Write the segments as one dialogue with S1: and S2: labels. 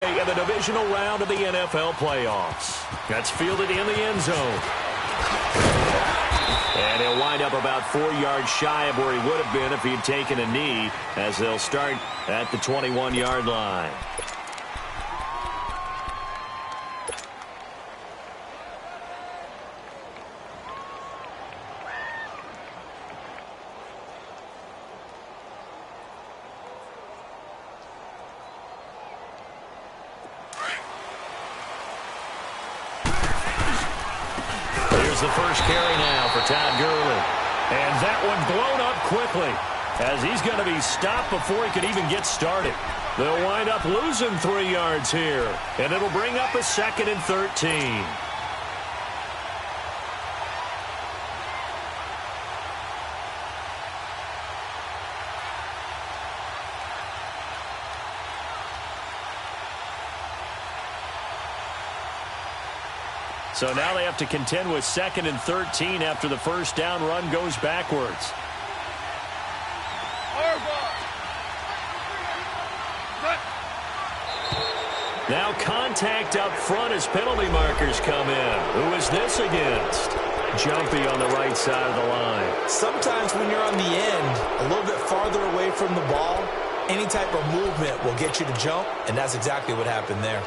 S1: In the divisional round of the NFL playoffs. That's fielded in the end zone. And he'll wind up about 4 yards shy of where he would have been if he had taken a knee, as they'll start at the 21-yard line. The first carry now for Todd Gurley. And that one blown up quickly, as he's going to be stopped before he could even get started. They'll wind up losing 3 yards here, and it'll bring up a 2nd and 13. So now they have to contend with 2nd and 13 after the first down run goes backwards. Now contact up front as penalty markers come in. Who is this against? Jumpy on the right side of the line.
S2: Sometimes when you're on the end, a little bit farther away from the ball, any type of movement will get you to jump, and that's exactly what happened there.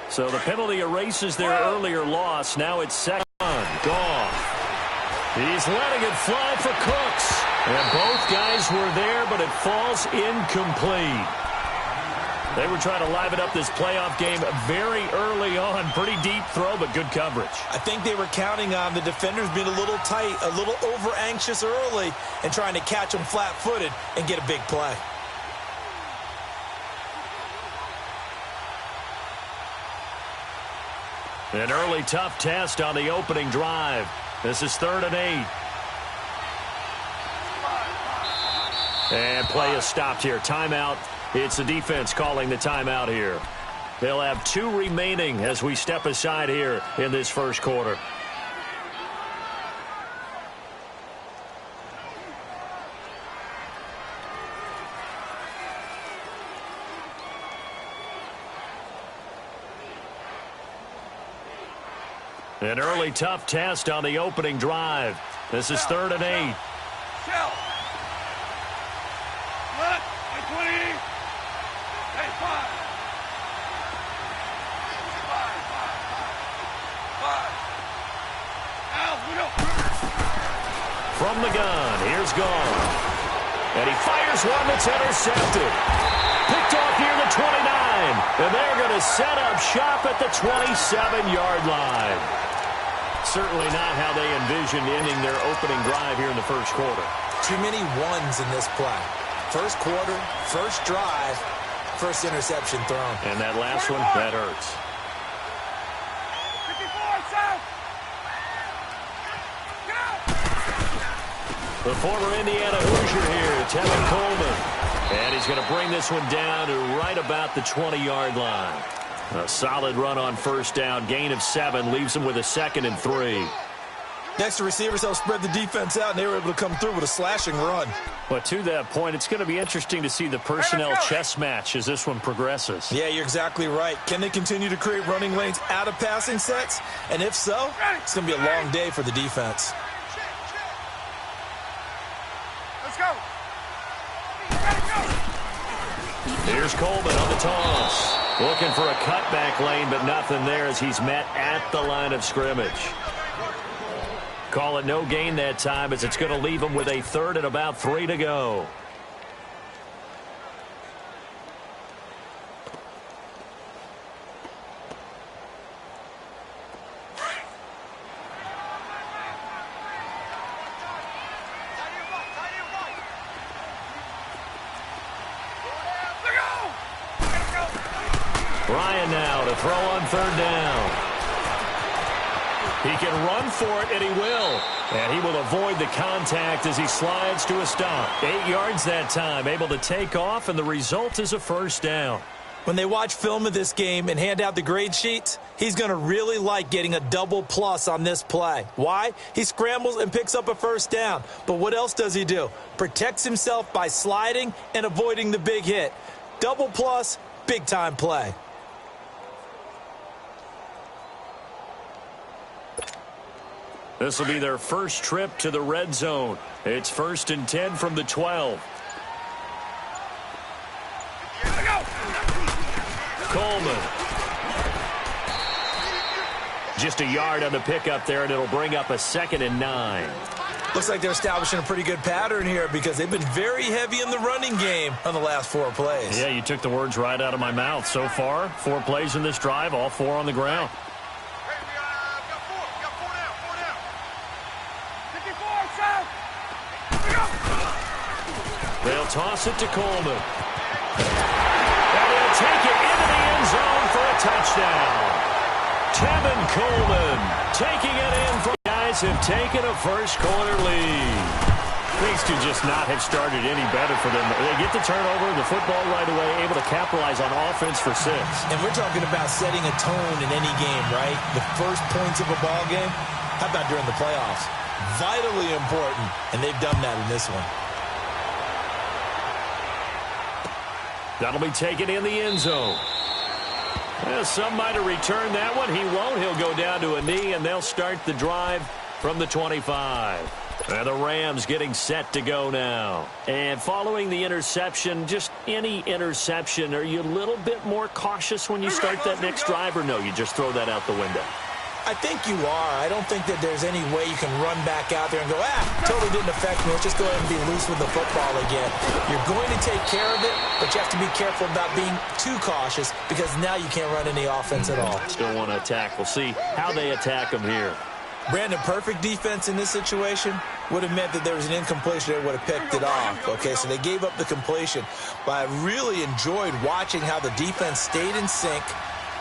S1: So the penalty erases their earlier loss. Now it's 2nd. Goff. He's letting it fly for Cooks. And both guys were there, but it falls incomplete. They were trying to liven up this playoff game very early on. Pretty deep throw, but good coverage.
S2: I think they were counting on the defenders being a little tight, a little over-anxious early, and trying to catch them flat-footed and get a big play.
S1: An early tough test on the opening drive. This is 3rd and 8. And play is stopped here. Timeout. It's the defense calling the timeout here. They'll have 2 remaining as we step aside here in this first quarter. An early tough test on the opening drive. This is 3rd and 8. From the gun, here's Goff. And he fires one that's intercepted. Picked off near the 29. And they're going to set up shop at the 27-yard line. Certainly not how they envisioned ending their opening drive here in the first quarter.
S2: Too many ones in this play. First quarter, first drive, first interception thrown.
S1: And that last one, that hurts.
S3: 54, South.
S1: The former Indiana Hoosier here, Tevin Coleman. And he's going to bring this one down to right about the 20-yard line. A solid run on first down. Gain of 7 leaves him with a 2nd and 3.
S2: Next, the receivers helped spread the defense out, and they were able to come through with a slashing run.
S1: But to that point, it's going to be interesting to see the personnel chess match as this one progresses.
S2: Yeah, you're exactly right. Can they continue to create running lanes out of passing sets? And if so, it's going to be a long day for the defense.
S3: Let's go.
S1: Here's Coleman on the toss. Looking for a cutback lane, but nothing there as he's met at the line of scrimmage. Call it no gain that time as it's going to leave him with a 3rd and about 3 to go. Ryan now to throw on 3rd down. He can run for it, and he will. And he will avoid the contact as he slides to a stop. 8 yards that time, able to take off, and the result is a first down.
S2: When they watch film of this game and hand out the grade sheets, he's going to really like getting a double plus on this play. Why? He scrambles and picks up a first down. But what else does he do? Protects himself by sliding and avoiding the big hit. Double plus, big-time play.
S1: This will be their first trip to the red zone. It's 1st and 10 from the 12. Coleman. Just a yard on the pickup there, and it'll bring up a 2nd and 9.
S2: Looks like they're establishing a pretty good pattern here because they've been very heavy in the running game on the last 4 plays.
S1: Yeah, you took the words right out of my mouth. So far, 4 plays in this drive, all 4 on the ground.
S3: Hey, we got four down. 54, south.
S1: They'll toss it to Coleman. And he'll take it into the end zone for a touchdown. Tevin Coleman taking it in. Guys have taken a first quarter lead. Things could just not have started any better for them. They get the turnover, the football right away, able to capitalize on offense for 6.
S2: And we're talking about setting a tone in any game, right? The first points of a ball game. How about during the playoffs? Vitally important, and they've done that in this one.
S1: That'll be taken in the end zone. Well, some might have returned that one. He won't. He'll go down to a knee, and they'll start the drive from the 25. And the Rams getting set to go now. And following the interception, just any interception, are you a little bit more cautious when you start that next drive, or no, you just throw that out the window?
S2: I think you are. I don't think that there's any way you can run back out there and go, totally didn't affect me. Let's just go ahead and be loose with the football again. You're going to take care of it, but you have to be careful about being too cautious because now you can't run any offense at all.
S1: Still want to attack. We'll see how they attack them here.
S2: Brandon, perfect defense in this situation would have meant that there was an incompletion. They would have picked it off. Okay, so they gave up the completion. But I really enjoyed watching how the defense stayed in sync,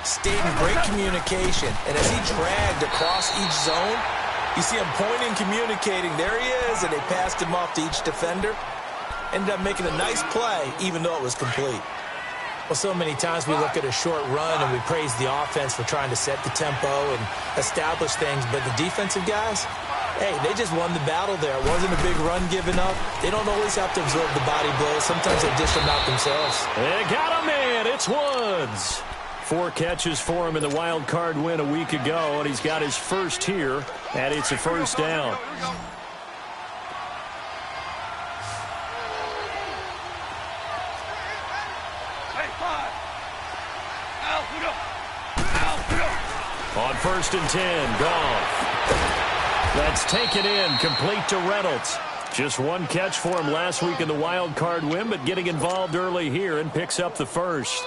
S2: stayed in great communication, and as he dragged across each zone, you see him pointing, communicating. There he is, and they passed him off to each defender. Ended up making a nice play, even though it was complete. Well, so many times we look at a short run and we praise the offense for trying to set the tempo and establish things, but the defensive guys, hey, they just won the battle there. It wasn't a big run given up. They don't always have to absorb the body blows. Sometimes they dish them out themselves.
S1: They got a man. It's Woods. 4 catches for him in the wild card win a week ago, and he's got his first here, and it's a first down. On 1st and 10, Goff. That's taken in, complete to Reynolds. Just 1 catch for him last week in the wild card win, but getting involved early here and picks up the first.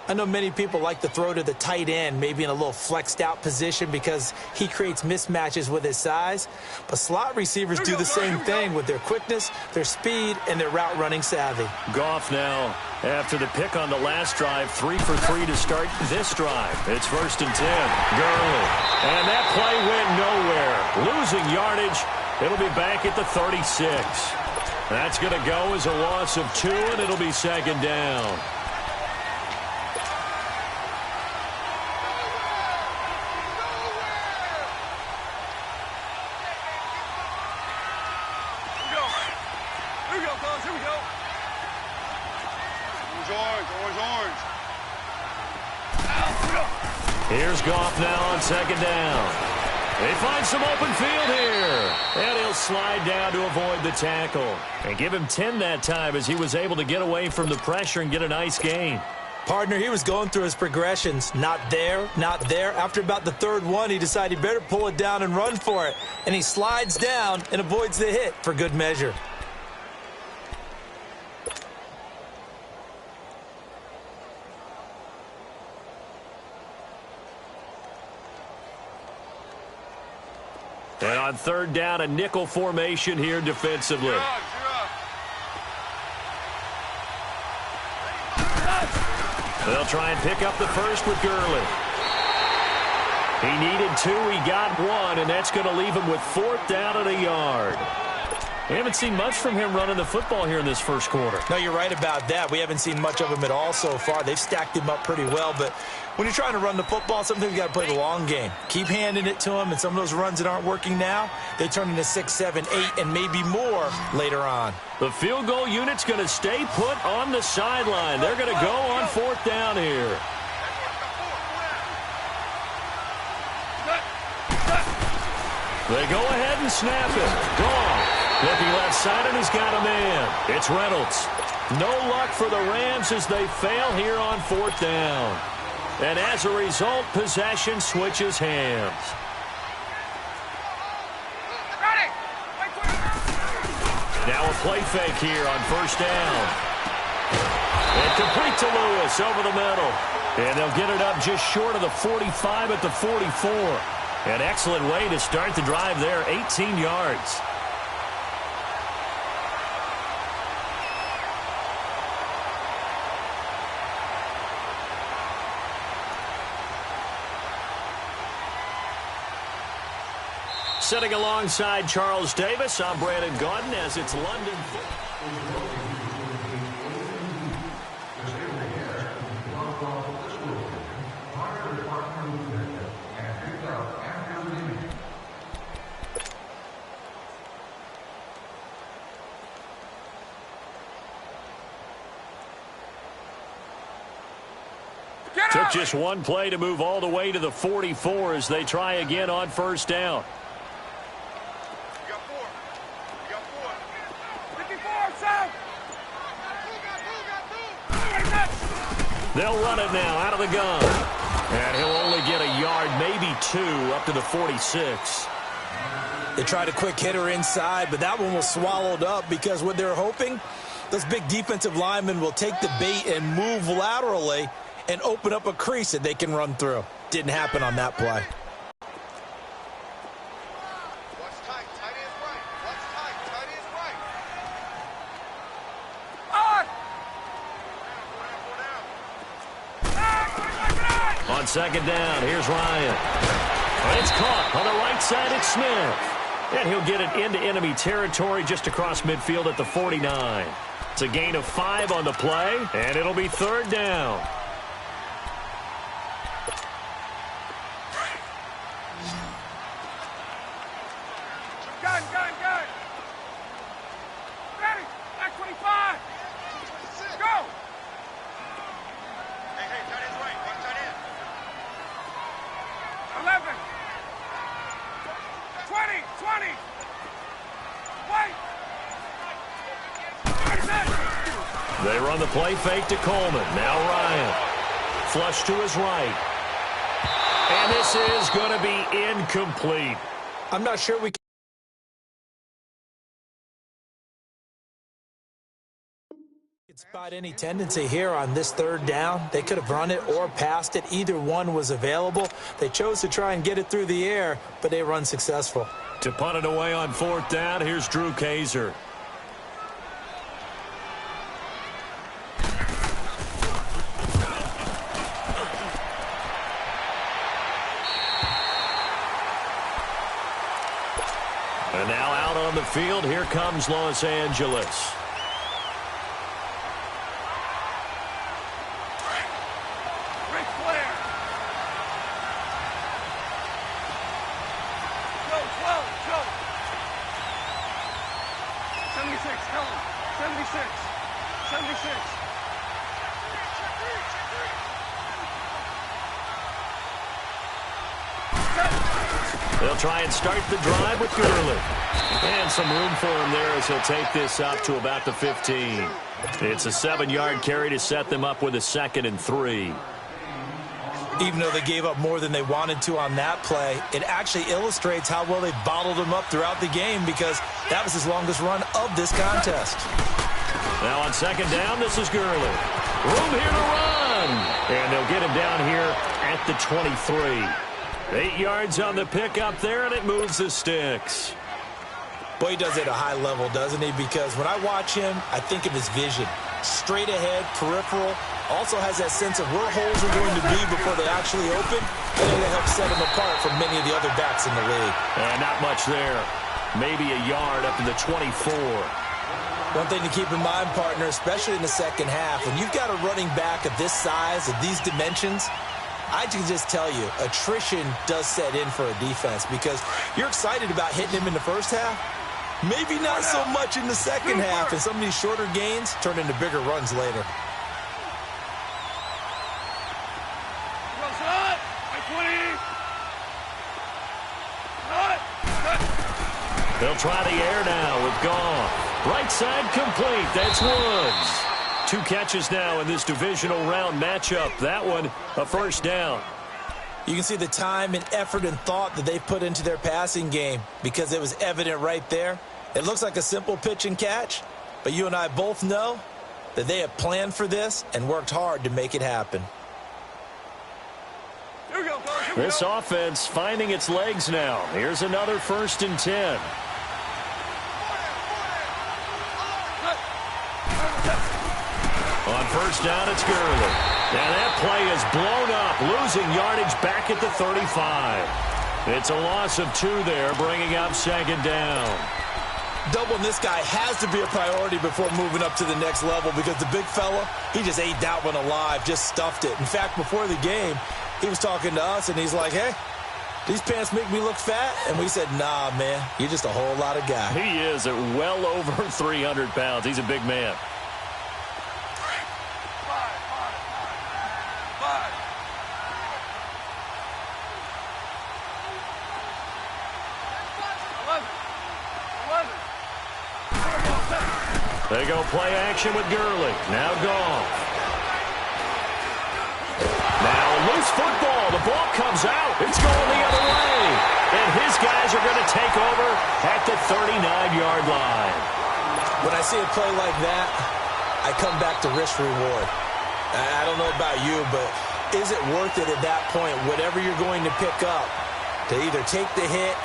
S2: I know many people like to throw to the tight end, maybe in a little flexed out position because he creates mismatches with his size. But slot receivers do the same thing with their quickness, their speed, and their route running savvy.
S1: Goff now, after the pick on the last drive, 3 for 3 to start this drive. It's 1st and 10. Gurley. And that play went nowhere. Losing yardage. It'll be back at the 36. That's going to go as a loss of 2, and it'll be 2nd down. Here's Goff now on 2nd down. They find some open field here. And he'll slide down to avoid the tackle. And give him 10 that time as he was able to get away from the pressure and get a nice gain.
S2: Partner, he was going through his progressions. Not there, not there. After about the 3rd one, he decided he better pull it down and run for it. And he slides down and avoids the hit for good measure.
S1: And on 3rd down, a nickel formation here defensively. They'll try and pick up the first with Gurley. He needed 2, he got 1, and that's going to leave him with 4th down and a yard. We haven't seen much from him running the football here in this first quarter.
S2: No, you're right about that. We haven't seen much of him at all so far. They've stacked him up pretty well, but when you're trying to run the football, sometimes you got to play the long game. Keep handing it to him, and some of those runs that aren't working now, they turn into 6, 7, 8, and maybe more later on.
S1: The field goal unit's going to stay put on the sideline. They're going to go on 4th down here. They go ahead and snap it. Gone. Looking left side, and he's got a man. It's Reynolds. No luck for the Rams as they fail here on 4th down. And as a result, possession switches hands. Now a play fake here on 1st down. And complete to Lewis over the middle. And they'll get it up just short of the 45 at the 44. An excellent way to start the drive there, 18 yards. Sitting alongside Charles Davis, I'm Brandon Gaudin as it's London. Took just one play to move all the way to the 44 as they try again on 1st down. They'll run it now out of the gun. And he'll only get a yard, maybe 2, up to the 46.
S2: They tried a quick hitter inside, but that one was swallowed up because what they're hoping, those big defensive linemen will take the bait and move laterally and open up a crease that they can run through. Didn't happen on that play.
S1: On 2nd down, here's Ryan. It's caught on the right side. It's Smith. And he'll get it into enemy territory just across midfield at the 49. It's a gain of 5 on the play, and it'll be 3rd down.
S3: Gun. Ready. Back 25. Go. Hey, tight end's right. One tight end. 11. 20. Wait.
S1: They run the play fake to Coleman. Now Ryan. Flush to his right. And this is going to be incomplete.
S2: I'm not sure we can spot any tendency here on this 3rd down. They could have run it or passed it. Either one was available. They chose to try and get it through the air, but they were unsuccessful.
S1: To punt it away on 4th down, here's Drew Kaiser. And now out on the field, here comes Los Angeles. They'll try and start the drive with Gurley. And some room for him there as he'll take this up to about the 15. It's a 7-yard carry to set them up with a 2nd and 3.
S2: Even though they gave up more than they wanted to on that play, it actually illustrates how well they bottled him up throughout the game because that was his longest run of this contest.
S1: Now on 2nd down, this is Gurley. Room here to run. And they'll get him down here at the 23. 8 yards on the pickup there, and it moves the sticks.
S2: Boy, he does it at a high level, doesn't he? Because when I watch him, I think of his vision. Straight ahead, peripheral. Also has that sense of where holes are going to be before they actually open. And that helps set him apart from many of the other backs in the league.
S1: And not much there. maybe a yard up to the 24.
S2: One thing to keep in mind, partner, especially in the second half, when you've got a running back of this size, of these dimensions, I can just tell you, attrition does set in for a defense because you're excited about hitting him in the first half. Maybe not so much in the second half, and some of these shorter gains turn into bigger runs later.
S1: They'll try the air now with Goff. Right side complete. That's Woods. 2 catches now in this divisional round matchup. That one, a first down.
S2: You can see the time and effort and thought that they put into their passing game because it was evident right there. It looks like a simple pitch and catch, but you and I both know that they have planned for this and worked hard to make it happen.
S1: This offense finding its legs now. Here's another 1st and 10. On first down, it's Gurley. And that play is blown up, losing yardage back at the 35. It's a loss of 2 there, bringing up 2nd down.
S2: Doubling this guy has to be a priority before moving up to the next level because the big fella, he just ate that one alive, just stuffed it. In fact, before the game, he was talking to us, and he's like, hey, these pants make me look fat? And we said, nah, man, you're just a whole lot of guy.
S1: He is at well over 300 pounds. He's a big man. They go play action with Gurley. Now Goff. Now loose football. The ball comes out. It's going the other way. And his guys are going to take over at the 39-yard line.
S2: When I see a play like that, I come back to risk reward. I don't know about you, but is it worth it at that point, whatever you're going to pick up, to either take the hit,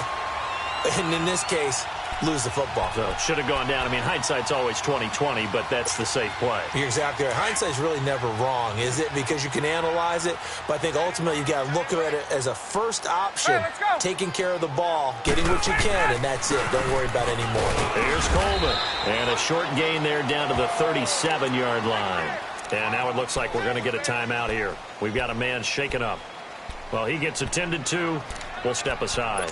S2: and in this case, lose the football?
S1: So it should have gone down. I mean, hindsight's always 20/20, but that's the safe play.
S2: You're exactly right. Hindsight's really never wrong, is it? Because you can analyze it, but I think ultimately you got to look at it as a first option, taking care of the ball, getting what you can, and that's it. Don't worry about any more.
S1: Here's Coleman, and a short gain there down to the 37-yard line. And now it looks like we're going to get a timeout here. We've got a man shaken up. Well, he gets attended to. We'll step aside.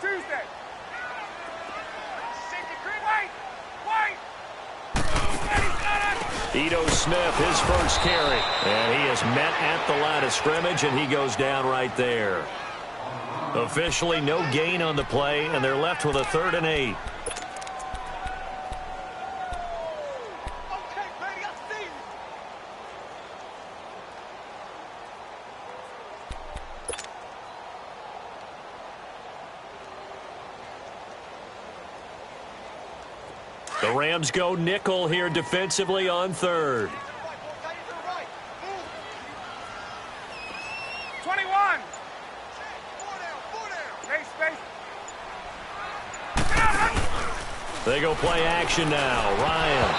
S3: Tuesday.
S1: Ito Smith, his first carry. And he is met at the line of scrimmage, and he goes down right there. Officially no gain on the play, and they're left with a 3rd and 8. The Rams go nickel here defensively on 3rd.
S3: 21.
S1: They go play action now. Ryan.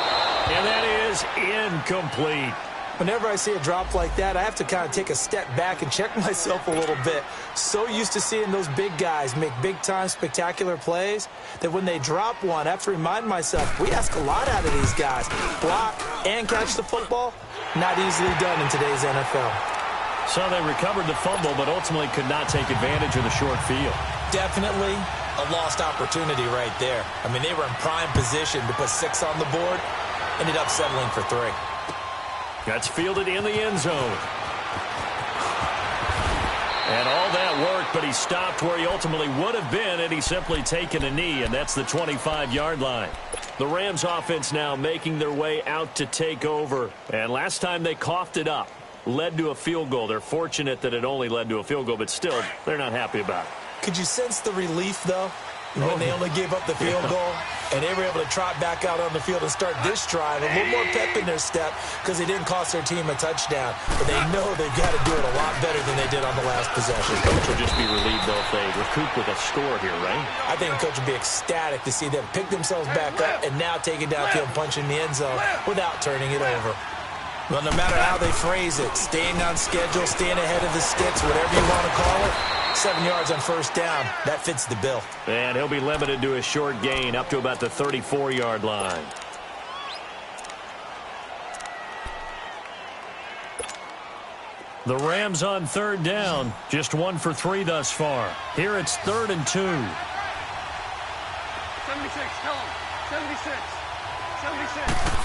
S1: And that is incomplete.
S2: Whenever I see a drop like that, I have to kind of take a step back and check myself a little bit. So used to seeing those big guys make big-time spectacular plays that when they drop one, I have to remind myself, we ask a lot out of these guys. Block and catch the football, not easily done in today's NFL.
S1: So they recovered the fumble, but ultimately could not take advantage of the short field.
S2: Definitely a lost opportunity right there. I mean, they were in prime position to put 6 on the board, ended up settling for 3.
S1: That's fielded in the end zone. And all that worked, but he stopped where he ultimately would have been had he simply taken a knee, and that's the 25-yard line. The Rams offense now making their way out to take over. And last time they coughed it up, led to a field goal. They're fortunate that it only led to a field goal, but still, they're not happy about it.
S2: Could you sense the relief, though? when they only gave up the field goal, and they were able to trot back out on the field and start this drive. A little more pep in their step because they didn't cost their team a touchdown. But they know they've got to do it a lot better than they did on the last possession.
S1: The coach will just be relieved, though, if they recoup with a score here, right?
S2: I think the coach would be ecstatic to see them pick themselves back up and now take it downfield and punch in the end zone without turning it over. Well, no matter how they phrase it, staying on schedule, staying ahead of the sticks, whatever you want to call it, 7 yards on first down, that fits the bill.
S1: And he'll be limited to a short gain up to about the 34-yard line. The Rams on third down, just 1 for 3 thus far. Here it's 3rd and 2.
S3: 76, tell him. 76. 76.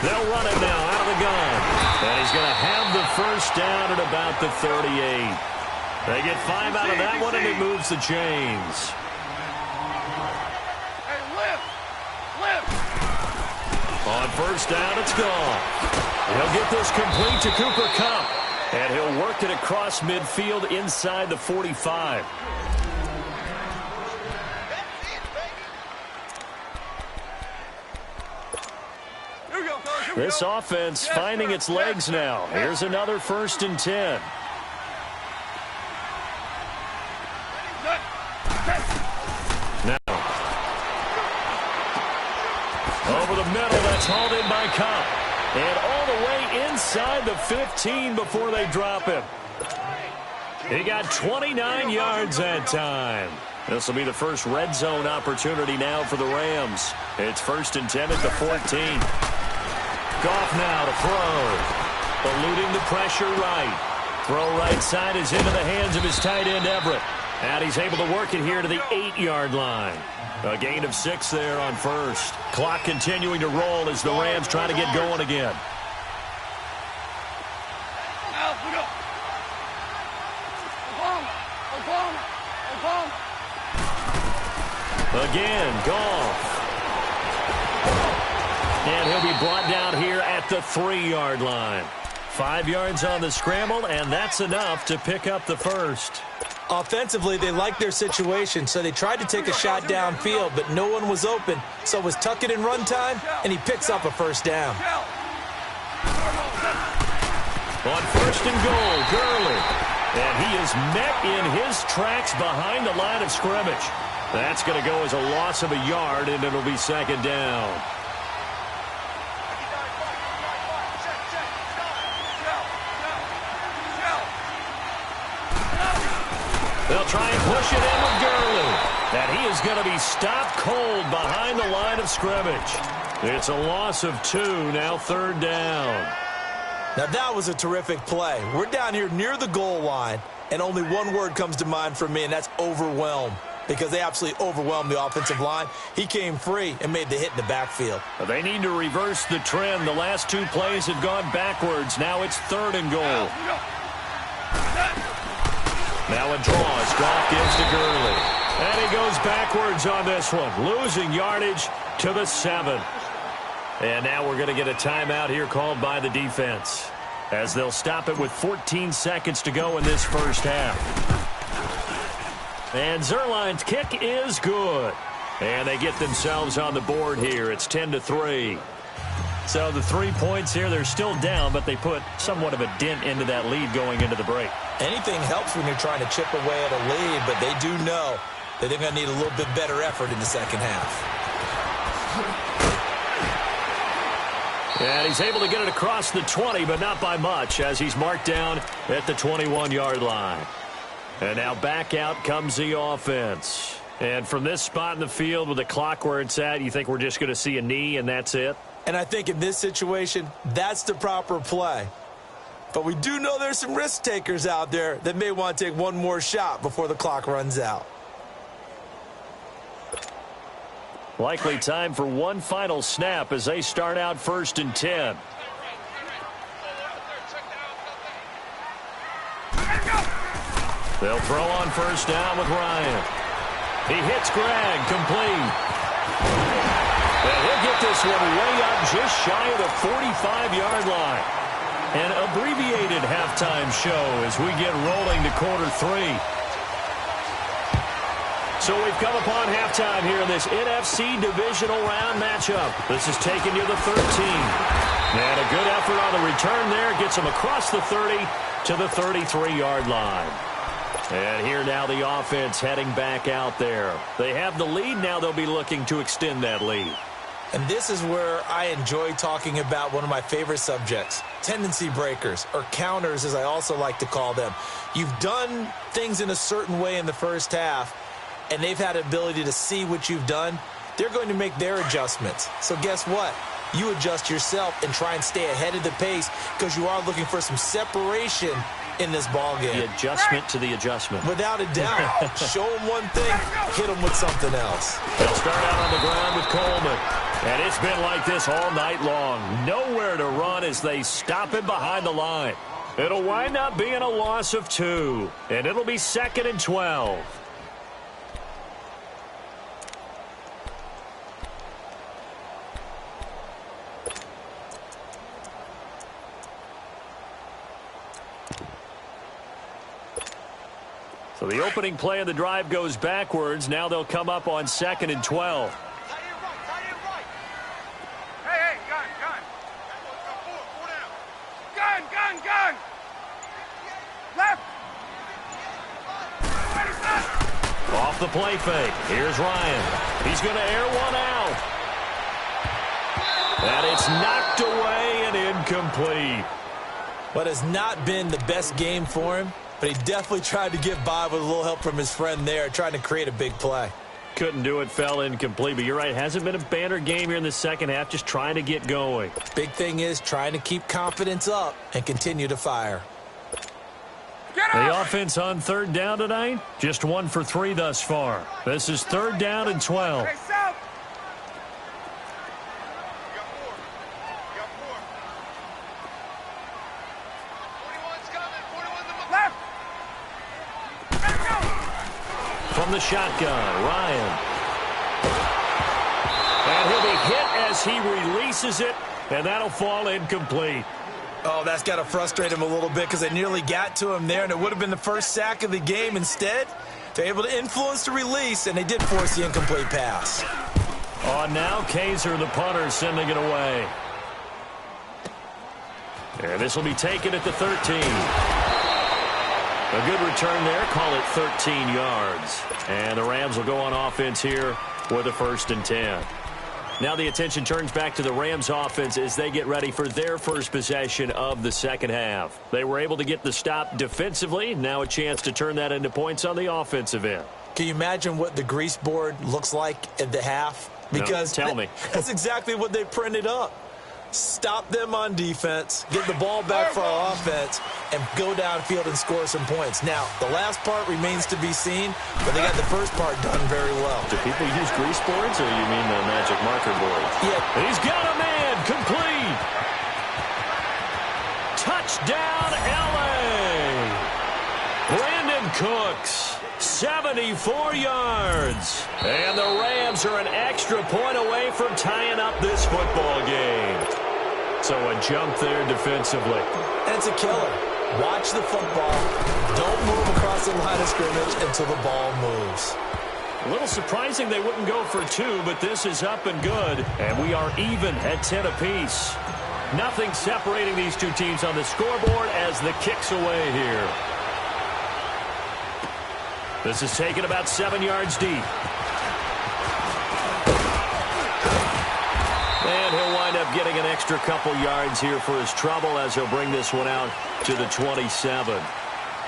S1: They'll run it now out of the gun. And he's going to have the first down at about the 38. They get 5 out of that one, and it moves the chains.
S3: Hey, lift. Lift.
S1: On first down, it's gone. He'll get this complete to Cooper Kupp. And he'll work it across midfield inside the 45. This offense finding its legs now. Here's another 1st and 10. Now. Over the middle, that's hauled in by Kupp. And all the way inside the 15 before they drop him. He got 29 yards that time. This will be the first red zone opportunity now for the Rams. It's 1st and 10 at the 14. Goff now to throw. Eluding the pressure right. Throw right side is into the hands of his tight end, Everett. And he's able to work it here to the 8-yard line. A gain of 6 there on first. Clock continuing to roll as the Rams try to get going again.
S3: Now, we go. Obama.
S1: Again, Goff. And he'll be brought down here at the 3-yard line. 5 yards on the scramble, and that's enough to pick up the first.
S2: Offensively, they liked their situation, so they tried to take a shot downfield, but no one was open. So it was tuck it in run time, and he picks up a first down.
S1: On 1st and goal, Gurley. And he is met in his tracks behind the line of scrimmage. That's going to go as a loss of a yard, and it'll be 2nd down. They'll try and push it in with Gurley. And he is going to be stopped cold behind the line of scrimmage. It's a loss of 2, now 3rd down.
S2: Now that was a terrific play. We're down here near the goal line, and only one word comes to mind for me, and that's overwhelmed. Because they absolutely overwhelmed the offensive line. He came free and made the hit in the backfield.
S1: They need to reverse the trend. The last 2 plays have gone backwards. Now it's 3rd and goal. Now it draws. Goff gives to Gurley. And he goes backwards on this one. Losing yardage to the 7. And now we're going to get a timeout here called by the defense, as they'll stop it with 14 seconds to go in this first half. And Zerline's kick is good. And they get themselves on the board here. It's 10-3. So the 3 points here, they're still down, but they put somewhat of a dent into that lead going into the break.
S2: Anything helps when you're trying to chip away at a lead, but they do know that they're going to need a little bit better effort in the second half.
S1: And he's able to get it across the 20, but not by much, as he's marked down at the 21-yard line. And now back out comes the offense. And from this spot in the field with the clock where it's at, you think we're just going to see a knee and that's it?
S2: And I think in this situation, that's the proper play. But we do know there's some risk takers out there that may want to take one more shot before the clock runs out.
S1: Likely time for one final snap as they start out 1st and 10. They'll throw on first down with Ryan. He hits Greg, complete. And he'll get this one way up just shy of the 45-yard line. An abbreviated halftime show as we get rolling to quarter 3. So So we've come upon halftime here in this NFC divisional round matchup. This is taking you the 13. And a good effort on the return there gets them across the 30 to the 33-yard line. And here now the offense heading back out there. They have the lead. Now they'll be looking to extend that lead.
S2: And this is where I enjoy talking about one of my favorite subjects, tendency breakers, or counters as I also like to call them. You've done things in a certain way in the first half, and they've had the ability to see what you've done. They're going to make their adjustments. So guess what? You adjust yourself and try and stay ahead of the pace because you are looking for some separation in this ball game.
S1: The adjustment to the adjustment.
S2: Without a doubt. Show them one thing, hit them with something else.
S1: They'll start out on the ground with Coleman. And it's been like this all night long. Nowhere to run as they stop him behind the line. It'll wind up being a loss of 2. And it'll be 2nd and 12. So the opening play of the drive goes backwards. Now they'll come up on 2nd and 12.
S3: Hey, gun. Gun. Left.
S1: Off the play fake. Here's Ryan. He's going to air one out. And it's knocked away and incomplete.
S2: What has not been the best game for him, but he definitely tried to get by with a little help from his friend there, trying to create a big play.
S1: Couldn't do it, fell incomplete. But you're right, hasn't been a banner game here in the second half, just trying to get going.
S2: Big thing is trying to keep confidence up and continue to fire.
S1: The offense on 3rd down tonight, just 1 for 3 thus far. This is 3rd down and 12.
S3: Hey, South. Left.
S1: From the shotgun, Ryan. And he'll be hit as he releases it, and that'll fall incomplete.
S2: Oh, that's got to frustrate him a little bit because they nearly got to him there, and it would have been the first sack of the game. Instead, they're able to influence the release, and they did force the incomplete pass.
S1: On now, Kaiser, the punter, sending it away. And this will be taken at the 13. A good return there. Call it 13 yards. And the Rams will go on offense here with a 1st and 10. Now the attention turns back to the Rams offense as they get ready for their first possession of the second half. They were able to get the stop defensively. Now a chance to turn that into points on the offensive end.
S2: Can you imagine what the grease board looks like at the half? Because
S1: no, tell me.
S2: That's exactly what they printed up. Stop them on defense, get the ball back for our offense, and go downfield and score some points. Now, the last part remains to be seen, but they got the first part done very well.
S1: Do people use grease boards, or you mean the magic marker boards?
S2: Yeah.
S1: He's got a man, complete. Touchdown, L.A. Brandon Cooks, 74 yards. And the Rams are an extra point away from tying up this football game. So a jump there defensively.
S2: And it's a killer. Watch the football. Don't move across the line of scrimmage until the ball moves.
S1: A little surprising they wouldn't go for 2, but this is up and good. And we are even at 10 apiece. Nothing separating these two teams on the scoreboard as the kick's away here. This is taken about 7 yards deep. And he'll wind up getting an extra couple yards here for his trouble as he'll bring this one out to the 27.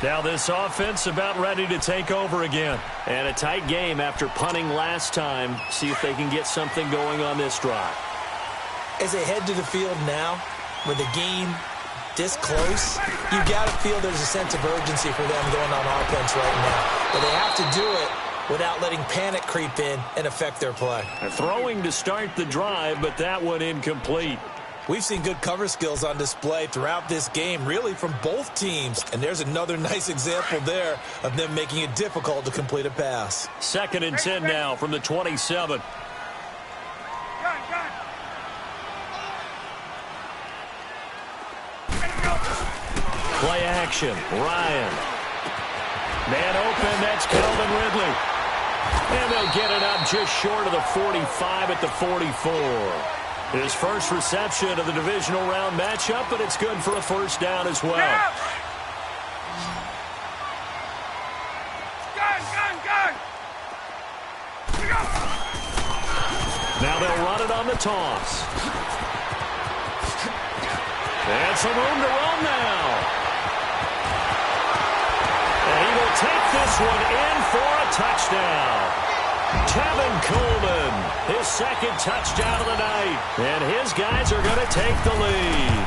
S1: Now this offense about ready to take over again. And a tight game after punting last time. See if they can get something going on this drive.
S2: As they head to the field now, with the game this close, you got to feel there's a sense of urgency for them going on offense right now. But they have to do it without letting panic creep in and affect their play.
S1: Throwing to start the drive, but that one incomplete.
S2: We've seen good cover skills on display throughout this game, really from both teams. And there's another nice example there of them making it difficult to complete a pass.
S1: 2nd and 10 now from the 27. Play action. Ryan. Man open. That's Calvin Ridley. And they'll get it up just short of the 45 at the 44. His first reception of the divisional round matchup, but it's good for a first down as well.
S3: Gun, gun, gun. We go.
S1: Now they'll run it on the toss. And some room to run now. And he will take this one in for a touchdown. Tevin Coleman, his second touchdown of the night. And his guys are going to take the lead.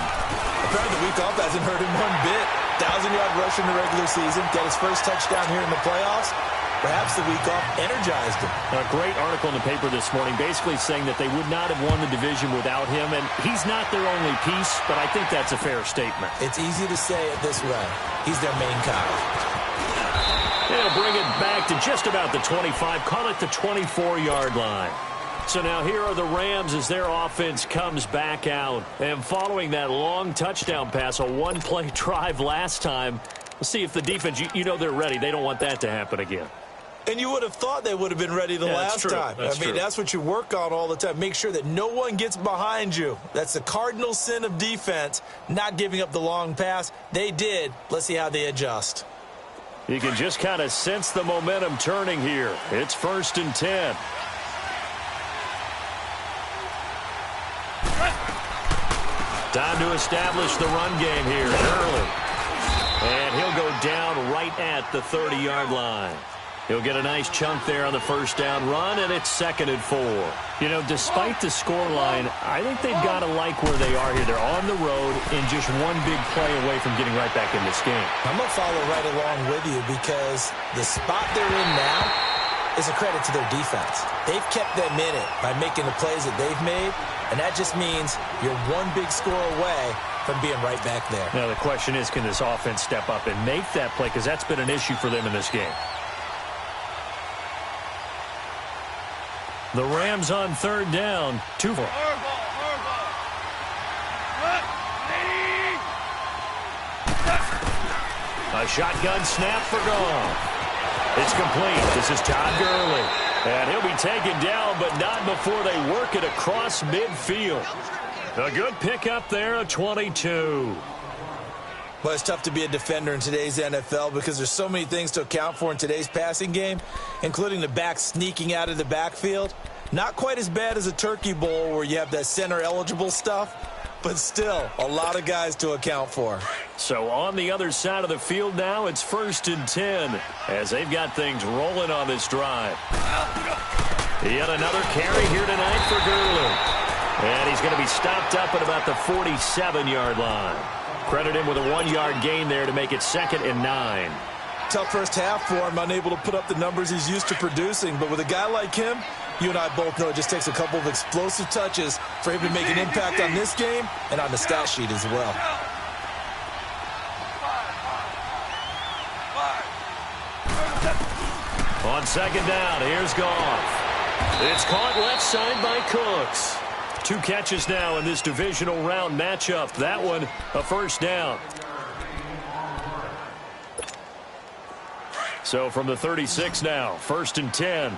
S2: Apparently the week off hasn't hurt him one bit. 1,000-yard rush in the regular season. Get his first touchdown here in the playoffs. Perhaps the week off energized him.
S1: A great article in the paper this morning basically saying that they would not have won the division without him. And he's not their only piece, but I think that's a fair statement.
S2: It's easy to say it this way. He's their main guy.
S1: They'll bring it back to just about the 25. Call it the 24-yard line. So now here are the Rams as their offense comes back out. And following that long touchdown pass, a one-play drive last time, we'll see if the defense, you know they're ready. They don't want that to happen again.
S2: And you would have thought they would have been ready the last time.
S1: That's true.
S2: That's what you work on all the time. Make sure that no one gets behind you. That's the cardinal sin of defense, not giving up the long pass. They did. Let's see how they adjust.
S1: You can just kind of sense the momentum turning here. It's 1st and 10. Time to establish the run game here early. And he'll go down right at the 30-yard line. He'll get a nice chunk there on the first down run, and it's 2nd and 4. You know, despite the scoreline, I think they've got to like where they are here. They're on the road and just one big play away from getting right back in this game.
S2: I'm going to follow right along with you because the spot they're in now is a credit to their defense. They've kept them in it by making the plays that they've made, and that just means you're one big score away from being right back there.
S1: Now, the question is, can this offense step up and make that play? Because that's been an issue for them in this game. The Rams on 3rd down. 2-4. A shotgun snap for Goff. It's complete. This is Todd Gurley. And he'll be taken down, but not before they work it across midfield. A good pickup there, a 22.
S2: Well, it's tough to be a defender in today's NFL because there's so many things to account for in today's passing game, including the back sneaking out of the backfield. Not quite as bad as a turkey bowl where you have that center-eligible stuff, but still a lot of guys to account for.
S1: So on the other side of the field now, it's 1st and 10 as they've got things rolling on this drive. Yet another carry here tonight for Gurley. And he's going to be stopped up at about the 47-yard line. Credit him with a 1-yard gain there to make it 2nd and 9.
S2: Tough first half for him, unable to put up the numbers he's used to producing. But with a guy like him, you and I both know it just takes a couple of explosive touches for him to make an impact on this game and on the stat sheet as well.
S1: On 2nd down, here's Goff. It's caught left side by Cooks. 2 catches now in this divisional round matchup. That one, a first down. So from the 36 now, 1st and 10.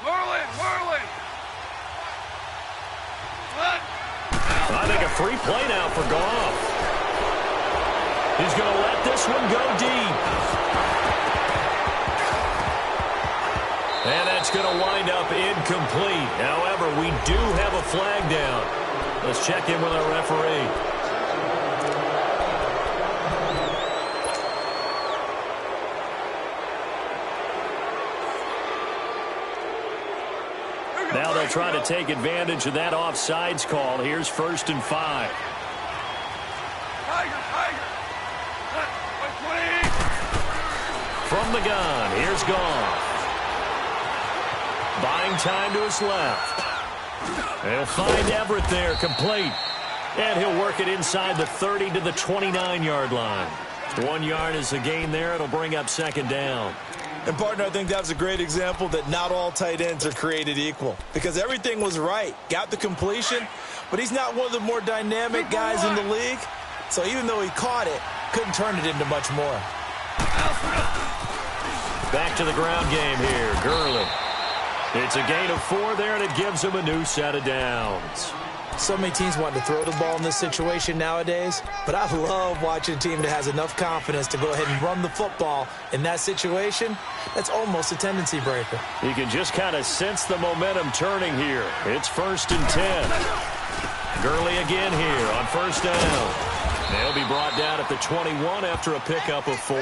S3: Whirling.
S1: I think a free play now for Goff. He's going to let this one go deep. And that's going to wind up incomplete. However, we do have a flag down. Let's check in with our referee. Now they'll try to take advantage of that offsides call. Here's 1st and 5. From the gun, here's Goff. Buying time to his left. They'll find Everett there, complete. And he'll work it inside the 30 to the 29-yard line. 1 yard is the gain there. It'll bring up 2nd down.
S2: And, partner, I think that was a great example that not all tight ends are created equal. Because everything was right. Got the completion, but he's not one of the more dynamic guys in the league. So even though he caught it, couldn't turn it into much more.
S1: Back to the ground game here. Gurley It's a gain of 4 there, and it gives them a new set of downs.
S2: So many teams want to throw the ball in this situation nowadays, but I love watching a team that has enough confidence to go ahead and run the football in that situation. That's almost a tendency breaker.
S1: You can just kind of sense the momentum turning here. It's 1st and 10. Gurley again here on 1st down. They'll be brought down at the 21 after a pickup of 4.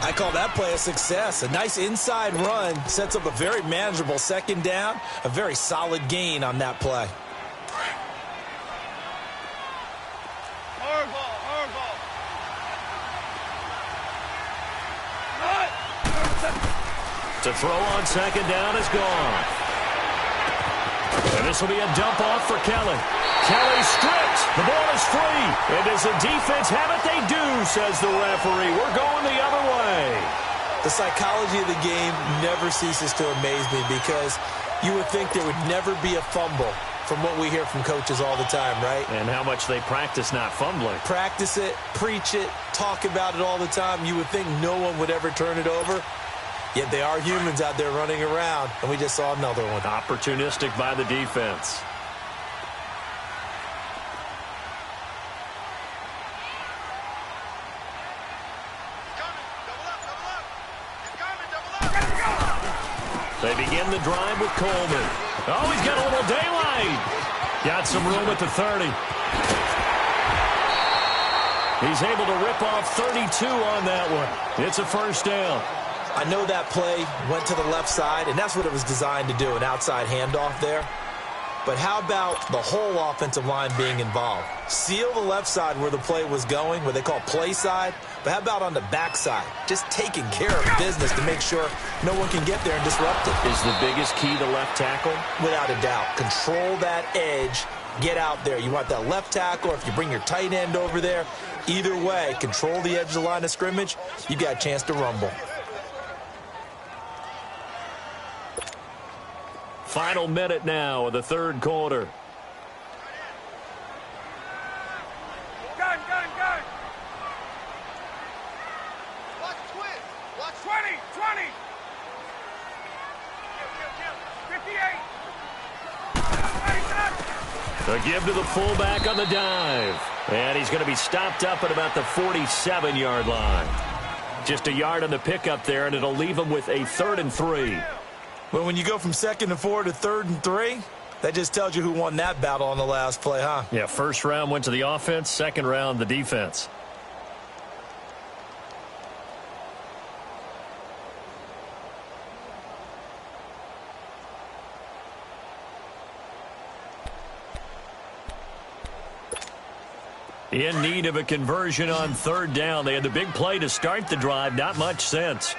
S2: I call that play a success. A nice inside run sets up a very manageable 2nd down, a very solid gain on that play.
S1: To throw on 2nd down is gone. And this will be a dump off for Kelly. Kelly stripped. The ball is free. And does the defense have it? They do, says the referee. We're going the other way.
S2: The psychology of the game never ceases to amaze me because you would think there would never be a fumble from what we hear from coaches all the time, right?
S1: And how much they practice not fumbling.
S2: Practice it, preach it, talk about it all the time. You would think no one would ever turn it over. Yet they are humans out there running around, and we just saw another one.
S1: Opportunistic by the defense. They begin the drive with Coleman. Oh, he's got a little daylight. Got some room at the 30. He's able to rip off 32 on that one. It's a 1st down.
S2: I know that play went to the left side, and that's what it was designed to do, an outside handoff there. But how about the whole offensive line being involved? Seal the left side where the play was going, what they call play side, but how about on the back side? Just taking care of business to make sure no one can get there and disrupt it.
S1: Is the biggest key the left tackle?
S2: Without a doubt. Control that edge. Get out there. You want that left tackle, or if you bring your tight end over there, either way, control the edge of the line of scrimmage, you got a chance to rumble.
S1: Final minute now of the 3rd quarter.
S3: Gun. Watch twist. Watch 20. 58.
S1: A give to the fullback on the dive. And he's going to be stopped up at about the 47-yard line. Just a yard on the pickup there, and it'll leave him with a 3rd and 3.
S2: Well, when you go from 2nd and 4 to 3rd and 3, that just tells you who won that battle on the last play, huh?
S1: Yeah, 1st round went to the offense, 2nd round the defense. In need of a conversion on 3rd down. They had the big play to start the drive. Not much sense.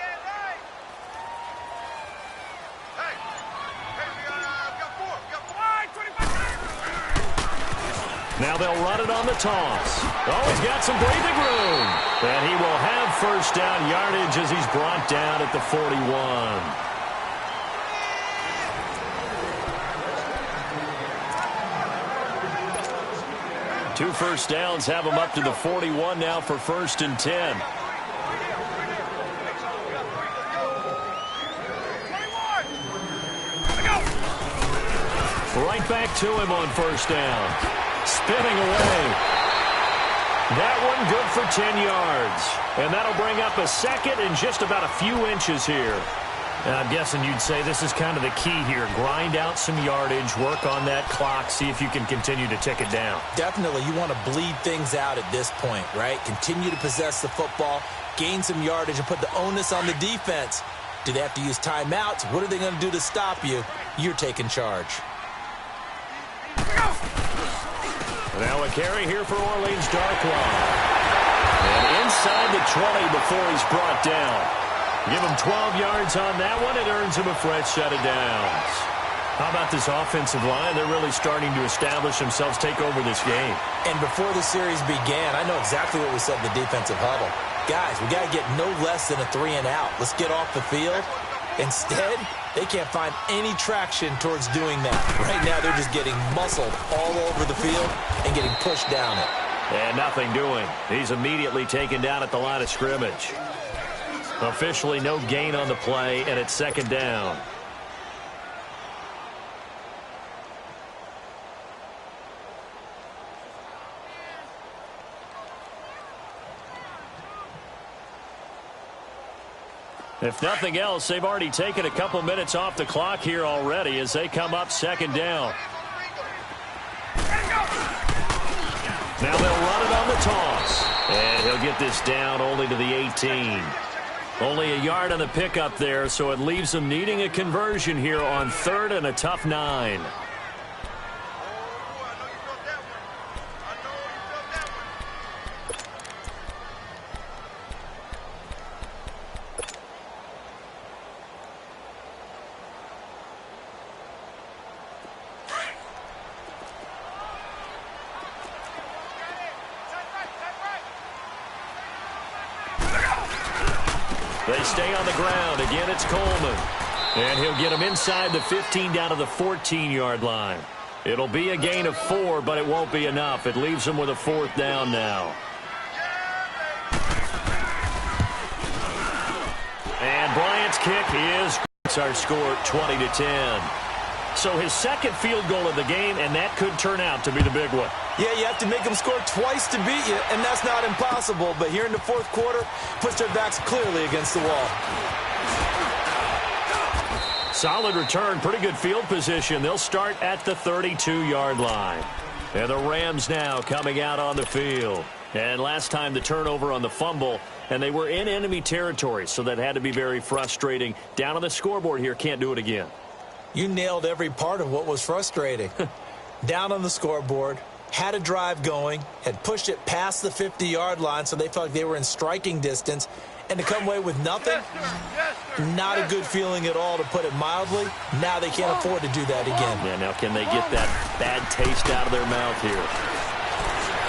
S1: Now they'll run it on the toss. Oh, he's got some breathing room. And he will have 1st down yardage as he's brought down at the 41. Two 1st downs have him up to the 41 now for 1st and 10. Right back to him on 1st down. Spinning away. That one good for 10 yards. And that'll bring up a 2nd and just about a few inches here. And I'm guessing you'd say this is kind of the key here. Grind out some yardage, work on that clock, see if you can continue to tick it down.
S2: Definitely. You want to bleed things out at this point, right? Continue to possess the football, gain some yardage, and put the onus on the defense. Do they have to use timeouts? What are they going to do to stop you? You're taking charge.
S1: Now a carry here for Orleans Darkwa. And inside the 20 before he's brought down. Give him 12 yards on that one. It earns him a fresh set of downs. How about this offensive line? They're really starting to establish themselves, take over this game.
S2: And before the series began, I know exactly what we said in the defensive huddle. Guys, we got to get no less than a 3 and out. Let's get off the field. Instead, they can't find any traction towards doing that. Right now, they're just getting muscled all over the field and getting pushed down it.
S1: And nothing doing. He's immediately taken down at the line of scrimmage. Officially no gain on the play, and it's 2nd down. If nothing else, they've already taken a couple minutes off the clock here already as they come up second down. Now they'll run it on the toss. And he'll get this down only to the 18. Only a yard on the pickup there, so it leaves them needing a conversion here on third and a tough 9. They stay on the ground. Again, it's Coleman. And he'll get him inside the 15 down to the 14-yard line. It'll be a gain of 4, but it won't be enough. It leaves them with a 4th down now. And Bryant's kick is our score 20-10. So his second field goal of the game, and that could turn out to be the big one.
S2: Yeah, you have to make them score twice to beat you, and that's not impossible. But here in the fourth quarter, puts their backs clearly against the wall.
S1: Solid return, pretty good field position. They'll start at the 32-yard line. And the Rams now coming out on the field. And last time the turnover on the fumble, and they were in enemy territory, so that had to be very frustrating. Down on the scoreboard here, can't do it again.
S2: You nailed every part of what was frustrating. Down on the scoreboard, had a drive going, had pushed it past the 50-yard line so they felt like they were in striking distance, and to come away with nothing, not a good feeling at all, to put it mildly. Now they can't afford to do that again.
S1: Yeah, now can they get that bad taste out of their mouth here?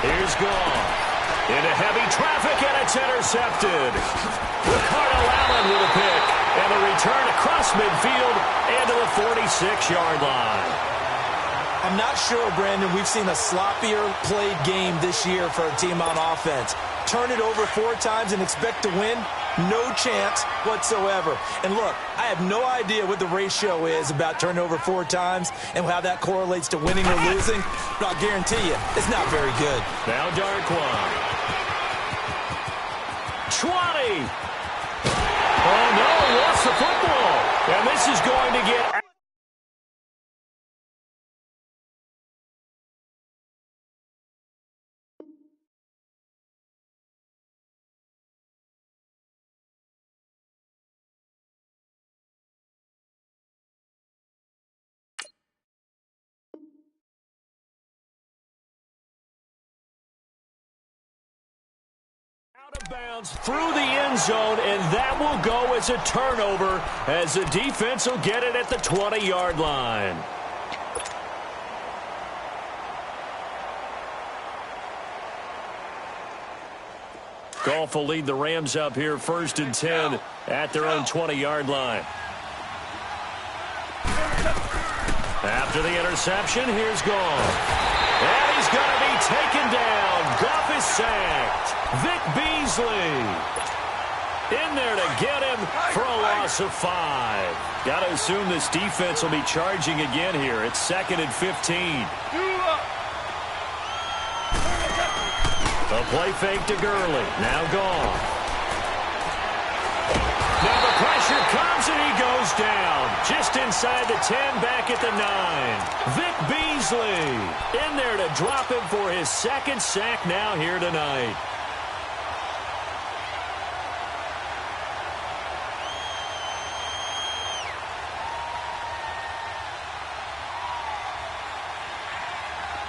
S1: Here's Goff. Into heavy traffic, and it's intercepted. Ricardo Allen with a pick. And the return across midfield and to the 46-yard line.
S2: I'm not sure, Brandon, we've seen a sloppier played game this year for a team on offense. Turn it over 4 times and expect to win? No chance whatsoever. And look, I have no idea what the ratio is about turnover 4 times and how that correlates to winning or losing, but I'll guarantee you, it's not very good.
S1: Now Darquan. 20. Oh, no, lost the football. And this is going to get... out of bounds through the end zone, and that will go as a turnover as the defense will get it at the 20-yard line. Goff will lead the Rams up here 1st and 10 at their own 20-yard line. After the interception, here's Goff. And he's going to be taken down. Goff is sacked. Vic Beasley in there to get him for a loss of 5. Got to assume this defense will be charging again here. It's 2nd and 15. A play fake to Gurley. Now Goff. Now the pressure comes and he goes down. Just inside the 10, back at the 9. Vic Beasley in there to drop him for his 2nd sack now here tonight.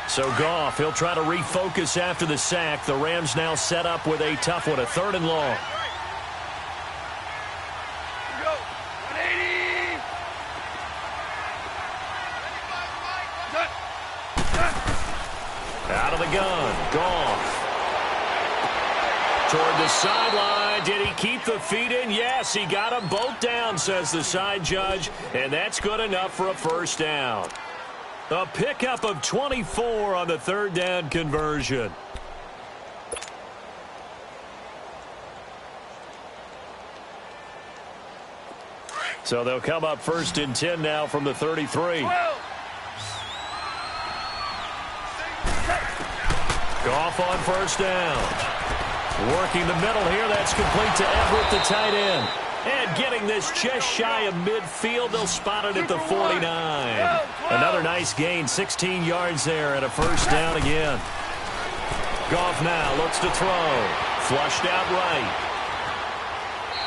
S1: So Goff, he'll try to refocus after the sack. The Rams now set up with a tough one, a 3rd and long. Out of the gun, Goff. Toward the sideline. Did he keep the feet in? Yes, he got them both down, says the side judge. And that's good enough for a 1st down. A pickup of 24 on the 3rd down conversion. So they'll come up 1st and 10 now from the 33. Goff on 1st down. Working the middle here. That's complete to Everett, the tight end. And getting this just shy of midfield, they'll spot it at the 49. Another nice gain, 16 yards there and a first down again. Goff now looks to throw. Flushed out right.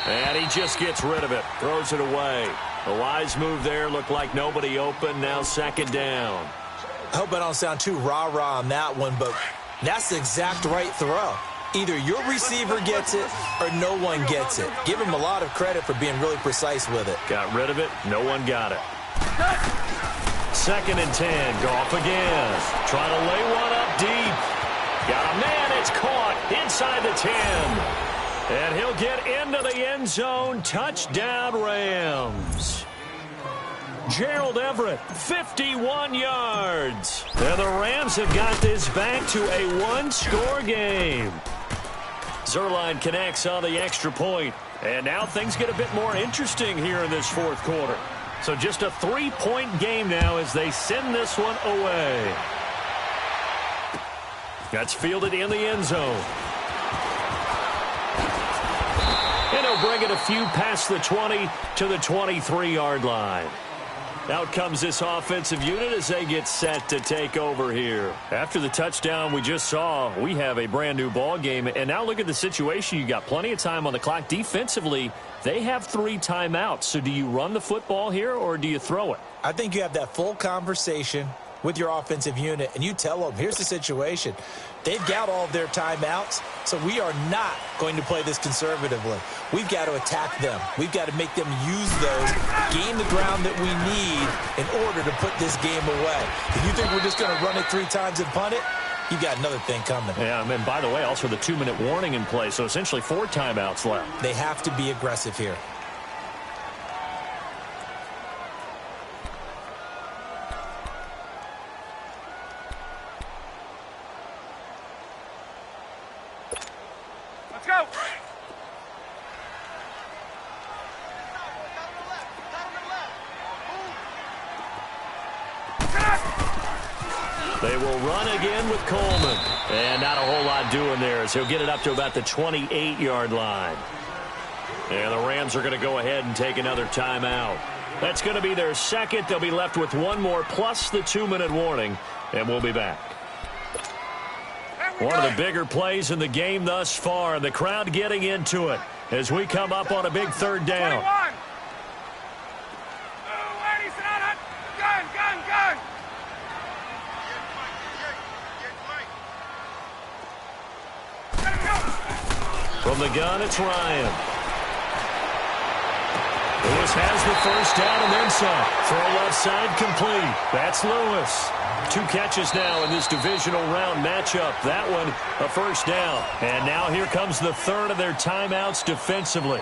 S1: And he just gets rid of it. Throws it away. A wise move there. Looked like nobody open. Now second down.
S2: I hope I don't sound too rah-rah on that one, but that's the exact right throw. Either your receiver gets it or no one gets it. Give him a lot of credit for being really precise with it.
S1: Got rid of it. No one got it. Second and 10. Goff again. Trying to lay one up deep. Got a man. It's caught inside the 10. And he'll get into the end zone. Touchdown, Rams. Gerald Everett, 51 yards. And the Rams have got this back to a one-score game. Zerline connects on the extra point. And now things get a bit more interesting here in this fourth quarter. So just a 3-point game now as they send this one away. That's fielded in the end zone. And he'll bring it a few past the 20 to the 23-yard line. Out comes this offensive unit as they get set to take over here. After the touchdown we just saw, we have a brand new ball game. And now look at the situation. You got plenty of time on the clock. Defensively, they have 3 timeouts. So do you run the football here or do you throw it?
S2: I think you have that full conversation with your offensive unit, and you tell them, here's the situation. They've got all of their timeouts, so we are not going to play this conservatively. We've got to attack them. We've got to make them use those, gain the ground that we need in order to put this game away. If you think we're just going to run it 3 times and punt it, you've got another thing coming.
S1: Yeah, and by the way, also the 2-minute warning in play, so essentially 4 timeouts left.
S2: They have to be aggressive here.
S3: Let's go.
S1: They will run again with Coleman. And not a whole lot doing there as he'll get it up to about the 28-yard line. And the Rams are going to go ahead and take another timeout. That's going to be their second. They'll be left with 1 more plus the 2-minute warning. And we'll be back. One of the bigger plays in the game thus far. The crowd getting into it as we come up on a big third down.
S3: 21. Gun, gun, gun.
S1: From the gun, it's Ryan. Lewis has the first down and then some. Throw left side complete. That's Lewis. 2 catches now in this divisional round matchup. That one a first down. And now here comes the third of their timeouts defensively.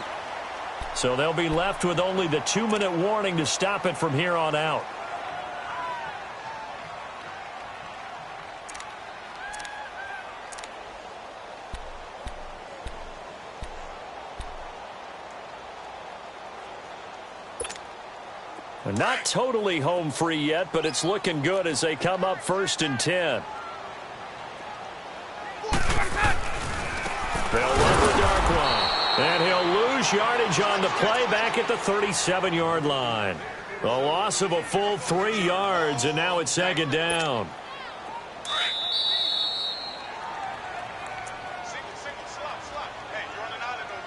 S1: So they'll be left with only the 2-minute warning to stop it from here on out. Not totally home free yet, but it's looking good as they come up 1st and 10. They'll run the dark one. And he'll lose yardage on the play back at the 37-yard line. A loss of a full 3 yards, and now it's second down.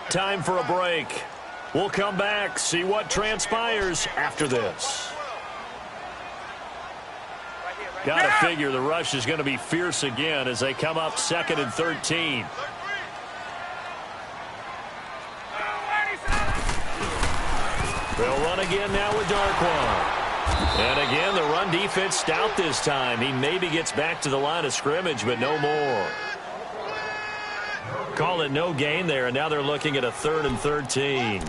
S1: Time for a break. We'll come back, see what transpires after this. Got to figure the rush is going to be fierce again as they come up 2nd and 13. They'll run again now with Darkwan. And again, the run defense stout this time. He maybe gets back to the line of scrimmage, but no more. Call it no gain there, and now they're looking at a 3rd and 13.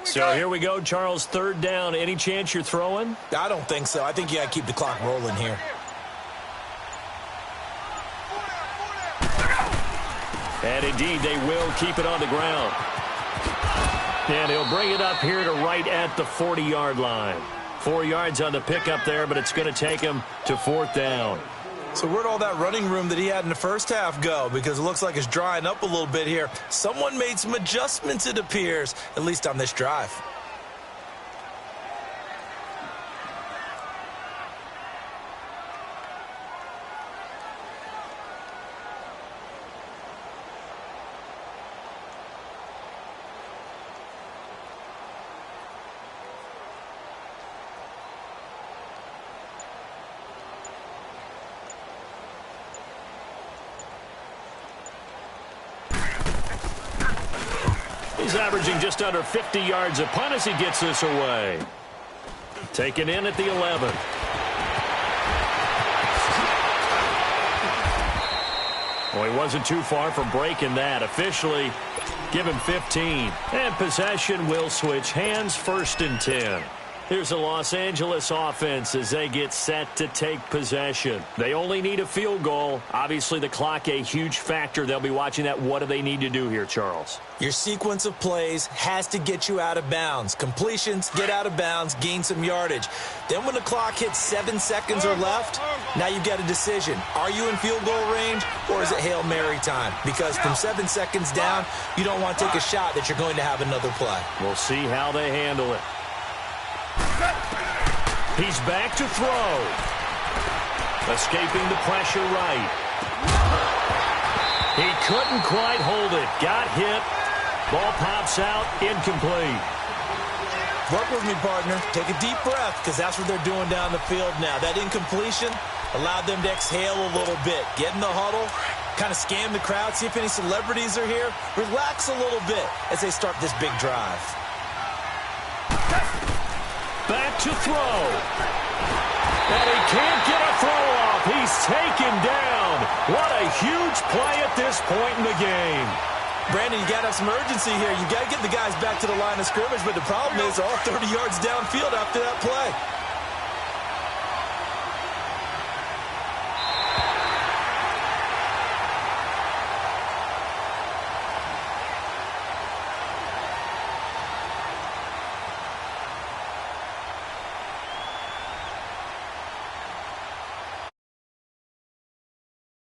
S1: So here we go, Charles, 3rd down. Any chance you're throwing?
S2: I don't think so. I think you got to keep the clock rolling here.
S1: And indeed, they will keep it on the ground. And he'll bring it up here to right at the 40-yard line. 4 yards on the pickup there, but it's going to take him to 4th down.
S2: So where'd all that running room that he had in the first half go? Because it looks like it's drying up a little bit here. Someone made some adjustments, it appears, at least on this drive.
S1: He's averaging just under 50 yards a punt as he gets this away. Taken in at the 11. Well, he wasn't too far from breaking that. Officially, give him 15. And possession will switch hands, 1st and 10. Here's the Los Angeles offense as they get set to take possession. They only need a field goal. Obviously, the clock a huge factor. They'll be watching that. What do they need to do here, Charles?
S2: Your sequence of plays has to get you out of bounds. Completions, get out of bounds, gain some yardage. Then when the clock hits 7 seconds or left, now you get a decision. Are you in field goal range or is it Hail Mary time? Because from 7 seconds down, you don't want to take a shot that you're going to have another play.
S1: We'll see how they handle it. He's back to throw. Escaping the pressure right. He couldn't quite hold it. Got hit. Ball pops out. Incomplete.
S2: Work with me, partner. Take a deep breath because that's what they're doing down the field now. That incompletion allowed them to exhale a little bit. Get in the huddle. Kind of scan the crowd. See if any celebrities are here. Relax a little bit as they start this big drive.
S1: Back to throw. And he can't get a throw off. He's taken down. What a huge play at this point in the game.
S2: Brandon, you got to have some urgency here. You got to get the guys back to the line of scrimmage, but the problem is they're all 30 yards downfield after that play.